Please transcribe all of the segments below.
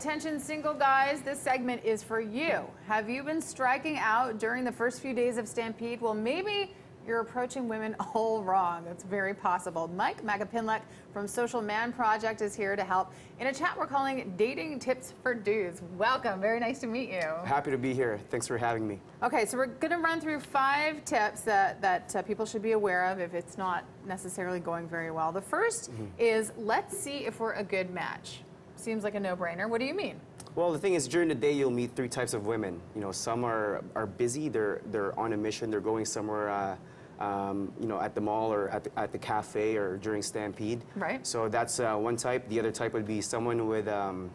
attention single guys, this segment is for you. Have you been striking out during the first few days of Stampede? Well, maybe you're approaching women all wrong. It's very possible. Myke Macapinlac from Social Man Project is here to help in a chat we're calling Dating Tips for Dudes. Welcome. Very nice to meet you. Happy to be here. Thanks for having me. Okay, so we're going to run through 5 tips that people should be aware of if it's not necessarily going very well. The first is, let's see if we're a good match. Seems like a no-brainer. What do you mean? Well, the thing is, during the day, you'll meet 3 types of women. You know, some are busy. They're on a mission. They're going somewhere, you know, at the mall or at the cafe or during Stampede. Right. So that's one type. The other type would be someone with a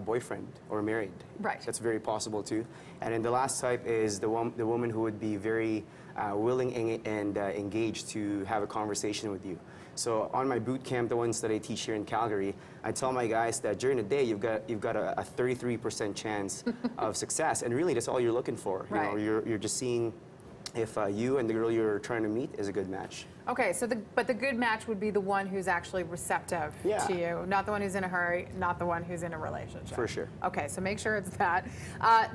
boyfriend or married. Right. That's very possible too. And then the last type is the woman who would be very willing and engaged to have a conversation with you. So on my boot camp, the ones that I teach here in Calgary, I tell my guys that during the day you've got a 33% chance of success, and really that's all you're looking for. Right. You know, you're just seeing if you and the girl you're trying to meet is a good match. Okay, so but the good match would be the one who's actually receptive to you, not the one who's in a hurry, not the one who's in a relationship. For sure. Okay, so make sure it's that.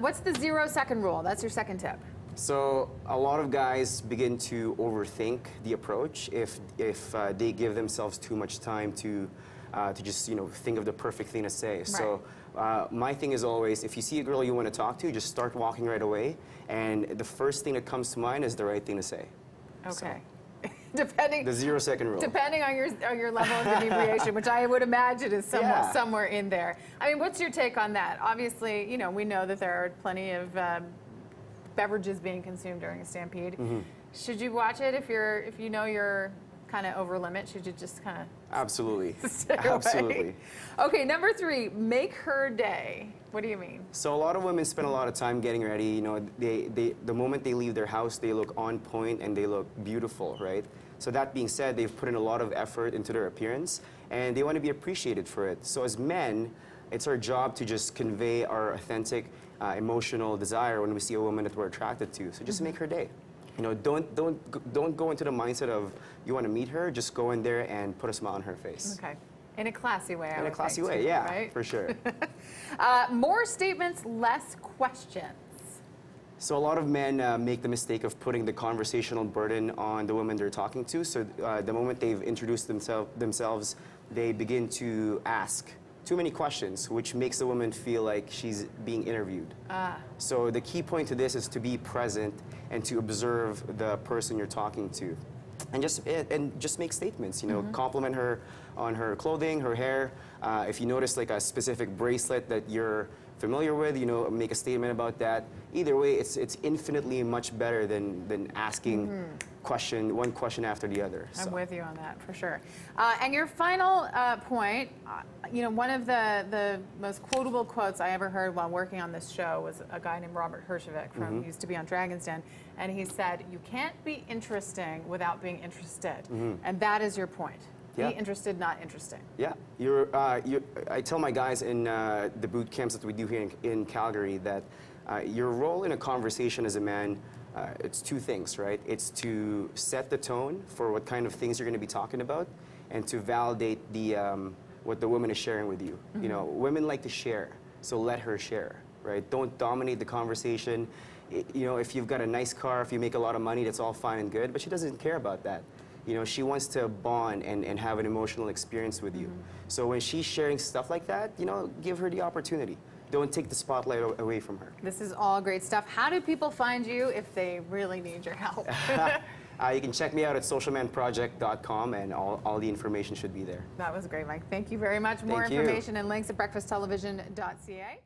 What's the 0-second rule? That's your second tip. So a lot of guys begin to overthink the approach if they give themselves too much time to just, you know, think of the perfect thing to say. Right. So my thing is always, if you see a girl you want to talk to, just start walking right away, and the first thing that comes to mind is the right thing to say. Okay. So, depending the 0-second rule. Depending on your level of inebriation, which I would imagine is somewhere in there. I mean, what's your take on that? Obviously, you know, we know that there are plenty of beverages being consumed during a Stampede. Should you watch it if you know you're kind of over limit? Should you just kind of absolutely stay away? Absolutely. Okay, number 3, make her day. What do you mean? So a lot of women spend a lot of time getting ready. You know, the moment they leave their house, they look on point and they look beautiful, right? So that being said, they've put in a lot of effort into their appearance and they want to be appreciated for it. So as men, it's our job to just convey our authentic emotional desire when we see a woman that we're attracted to. So just make her day. You know, don't go into the mindset of you want to meet her. Just go in there and put a smile on her face. Okay, in a classy way. In a classy way, too, yeah, right? for sure. More statements, less questions. So a lot of men make the mistake of putting the conversational burden on the women they're talking to. So the moment they've introduced themselves, they begin to ask too many questions, which makes the woman feel like she's being interviewed. So the key point to this is to be present and to observe the person you're talking to. And just make statements, you know, compliment her on her clothing, her hair. If you notice like a specific bracelet that you're familiar with, you know, make a statement about that. Either way, it's infinitely much better than asking one question after the other. I'm with you on that, for sure. And your final point, you know, one of the most quotable quotes I ever heard while working on this show was a guy named Robert Herjavec from used to be on Dragon's Den, and he said, "You can't be interesting without being interested," and that is your point. Be interested, not interesting. Yeah, I tell my guys in the boot camps that we do here in Calgary that your role in a conversation as a man, it's 2 things, right? It's to set the tone for what kind of things you're going to be talking about, and to validate what the woman is sharing with you. You know, women like to share, so let her share, right? Don't dominate the conversation. You know, if you've got a nice car, if you make a lot of money, that's all fine and good, but she doesn't care about that. You know, she wants to bond and have an emotional experience with you. So when she's sharing stuff like that, you know, give her the opportunity. Don't take the spotlight away from her. This is all great stuff. How do people find you if they really need your help? You can check me out at socialmanproject.com, and all the information should be there. That was great, Myke. Thank you very much. More information and links at breakfasttelevision.ca.